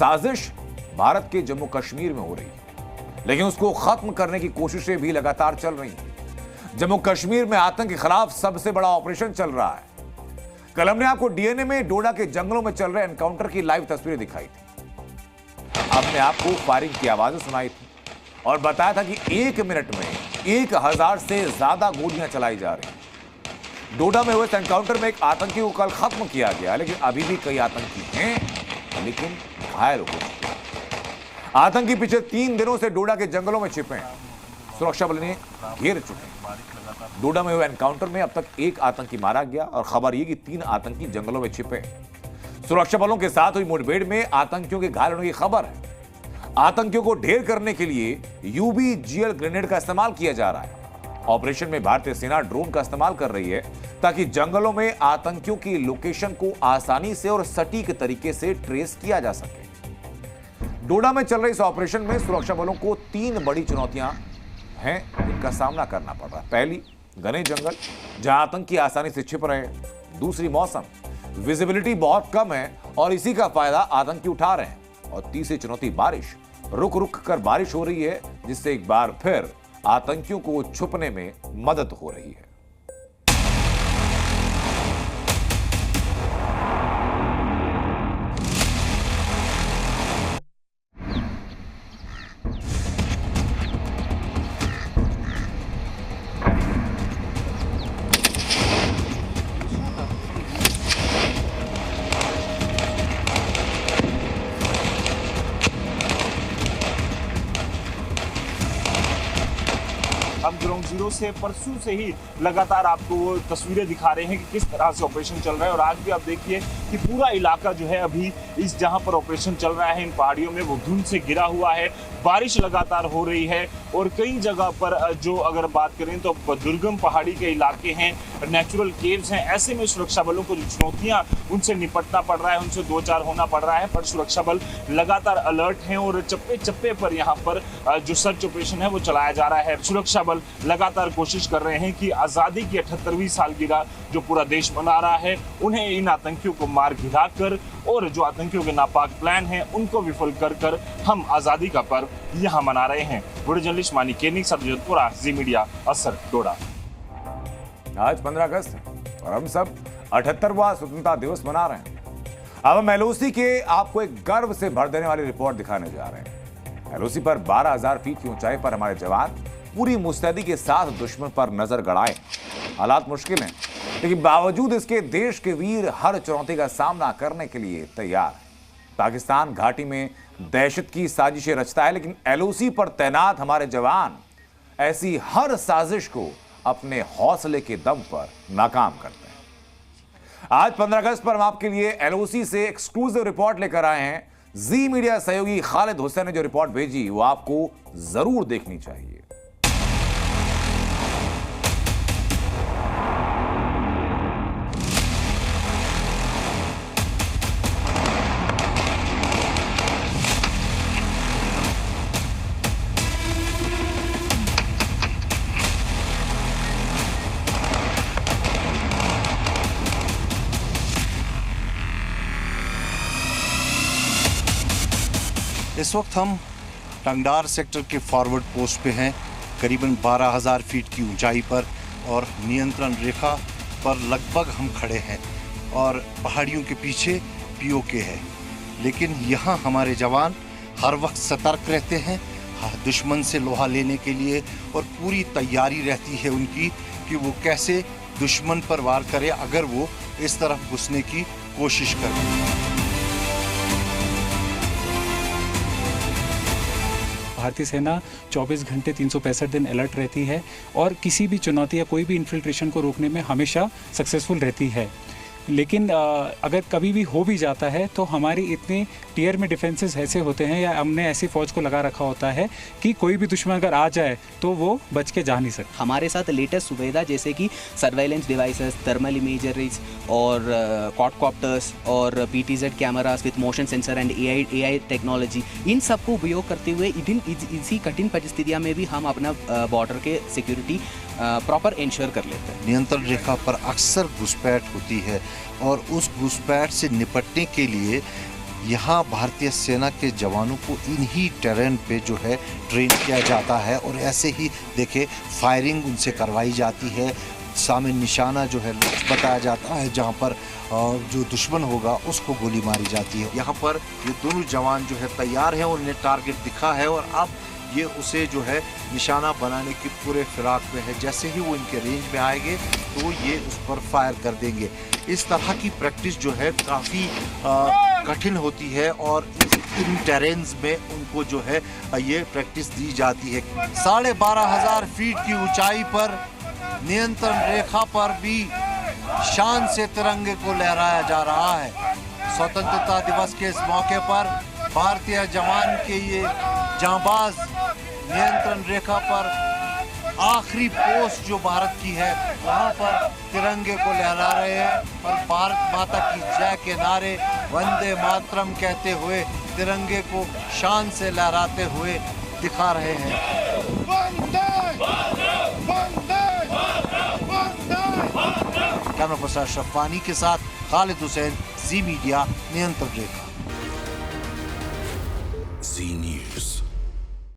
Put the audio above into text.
साजिश भारत के जम्मू कश्मीर में हो रही है, लेकिन उसको खत्म करने की कोशिशें भी लगातार चल रही हैं। जम्मू कश्मीर में आतंक के खिलाफ सबसे बड़ा ऑपरेशन चल रहा है। कल हमने आपको डीएनए में डोडा के जंगलों में चल रहे एनकाउंटर की लाइव तस्वीरें दिखाई थी। हमने आपको फायरिंग की आवाजें सुनाई थी और बताया था कि 1 मिनट में 1000 से ज्यादा गोलियां चलाई जा रही हैं। डोडा में हुए इस एनकाउंटर में एक आतंकी को कल खत्म किया गया, लेकिन अभी भी कई आतंकी हैं, लेकिन घायल हो चुके हैं। आतंकी पिछले 3 दिनों से डोडा के जंगलों में छिपे हैं, सुरक्षा बल ने घेर चुके हैं। डोडा में हुए एनकाउंटर में अब तक 1 आतंकी मारा गया और खबर यह कि 3 आतंकी जंगलों में छिपे हैं। सुरक्षा बलों के साथ हुई मुठभेड़ में आतंकियों के घायल होने की खबर है। आतंकियों को ढेर करने के लिए यूबीजीएल ग्रेनेड का इस्तेमाल किया जा रहा है। ऑपरेशन में भारतीय सेना ड्रोन का इस्तेमाल कर रही है ताकि जंगलों में आतंकियों की लोकेशन को आसानी से और सटीक तरीके से ट्रेस किया जा सके। डोडा में चल रहे इस ऑपरेशन में सुरक्षा बलों को 3 बड़ी चुनौतियां हैं जिनका सामना करना पड़ रहा है। पहली, घने जंगल जहां आतंकी आसानी से छिप रहे हैं। दूसरी, मौसम, विजिबिलिटी बहुत कम है और इसी का फायदा आतंकी उठा रहे हैं। और तीसरी चुनौती, बारिश। रुक रुक कर बारिश हो रही है, जिससे एक बार फिर आतंकियों को छुपने में मदद हो रही है। हम ग्राउंड जीरो से परसों से ही लगातार आपको वो तस्वीरें दिखा रहे हैं कि किस तरह से ऑपरेशन चल रहा है। और आज भी आप देखिए कि पूरा इलाका जो है अभी इस जहां पर ऑपरेशन चल रहा है इन पहाड़ियों में वो धुंध से घिरा हुआ है। बारिश लगातार हो रही है और कई जगह पर जो अगर बात करें तो दुर्गम पहाड़ी के इलाके हैं, नेचुरल केव्स हैं। ऐसे में सुरक्षा बलों को जो चुनौतियां उनसे निपटना पड़ रहा है, उनसे 2-4 होना पड़ रहा है। पर सुरक्षा बल लगातार अलर्ट हैं और चप्पे चप्पे पर यहाँ पर जो सर्च ऑपरेशन है वो चलाया जा रहा है। सुरक्षा बल लगातार कोशिश कर रहे हैं कि आजादी की 78वीं सालगिरह जो पूरा देश मना रहा है, उन्हें इन आतंकियों को मार गिरा कर और जो आतंकियों के नापाक प्लान हैं उनको विफल कर हम आजादी का पर्व यहाँ मना रहे हैं। वीडियो जर्नलिस्ट मानी केनिक सदजोधपुरा, जी मीडिया, असर, डोडा। आज 15 अगस्त है और हम सब 78वां स्वतंत्रता दिवस मना रहे हैं। अब हम एलओसी के आपको एक गर्व से भर देने वाली रिपोर्ट दिखाने जा रहे हैं। एलओसी पर 12,000 फीट की ऊंचाई पर हमारे जवान पूरी मुस्तैदी के साथ दुश्मन पर नजर गड़ाए। हालात मुश्किल हैं, लेकिन बावजूद इसके देश के वीर हर चुनौती का सामना करने के लिए तैयार है। पाकिस्तान घाटी में दहशत की साजिशें रचता है, लेकिन एलओसी पर तैनात हमारे जवान ऐसी हर साजिश को अपने हौसले के दम पर नाकाम करते हैं। आज 15 अगस्त पर हम आपके लिए एलओसी से एक्सक्लूसिव रिपोर्ट लेकर आए हैं। जी मीडिया सहयोगी खालिद हुसैन ने जो रिपोर्ट भेजी वो आपको जरूर देखनी चाहिए। इस वक्त हम टंगडार सेक्टर के फॉरवर्ड पोस्ट पे हैं, करीबन 12,000 फीट की ऊंचाई पर और नियंत्रण रेखा पर लगभग हम खड़े हैं और पहाड़ियों के पीछे पीओके है। लेकिन यहाँ हमारे जवान हर वक्त सतर्क रहते हैं दुश्मन से लोहा लेने के लिए और पूरी तैयारी रहती है उनकी कि वो कैसे दुश्मन पर वार करे अगर वो इस तरफ घुसने की कोशिश करे। भारतीय सेना 24 घंटे 365 दिन अलर्ट रहती है और किसी भी चुनौती या कोई भी इन्फिल्ट्रेशन को रोकने में हमेशा सक्सेसफुल रहती है। लेकिन अगर कभी भी हो भी जाता है तो हमारी इतने टीयर में डिफेंसेस ऐसे होते हैं या हमने ऐसी फौज को लगा रखा होता है कि कोई भी दुश्मन अगर आ जाए तो वो बच के जा नहीं सकता। हमारे साथ लेटेस्ट सुविधा जैसे कि सर्वेलेंस डिवाइसेस, थर्मल इमेजरीज और क्वाडकॉप्टर्स और PTZ cameras with motion sensor and AI technology, इन सब को उपयोग करते हुए इसी कठिन परिस्थितियों में भी हम अपना बॉर्डर के सिक्योरिटी प्रॉपर इंश्योर कर लेते हैं। नियंत्रण रेखा पर अक्सर घुसपैठ होती है और उस घुसपैठ से निपटने के लिए यहाँ भारतीय सेना के जवानों को इन्हीं टेरेन पे जो है ट्रेन किया जाता है और ऐसे ही देखे फायरिंग उनसे करवाई जाती है। सामने निशाना जो है बताया जाता है जहाँ पर जो दुश्मन होगा उसको गोली मारी जाती है। यहाँ पर ये दोनों जवान जो है तैयार हैं, उन्हें टारगेट दिखा है और अब ये उसे जो है निशाना बनाने की पूरे फिराक में है। जैसे ही वो इनके रेंज में आएंगे तो ये उस पर फायर कर देंगे। इस तरह की प्रैक्टिस जो है काफ़ी कठिन होती है और इन टेरेन्स में उनको जो है ये प्रैक्टिस दी जाती है। 12,500 फीट की ऊंचाई पर नियंत्रण रेखा पर भी शान से तिरंगे को लहराया जा रहा है। स्वतंत्रता दिवस के इस मौके पर भारतीय जवान के ये जांबाज नियंत्रण रेखा पर आखिरी पोस्ट जो भारत की है वहाँ पर तिरंगे को लहरा रहे हैं और भारत माता की जय के नारे वंदे मातरम कहते हुए तिरंगे को शान से लहराते हुए दिखा रहे हैं। कैमरा पर्सन अशरफ फानी के साथ खालिद हुसैन, जी मीडिया, नियंत्रण रेखा। जी न्यूज़।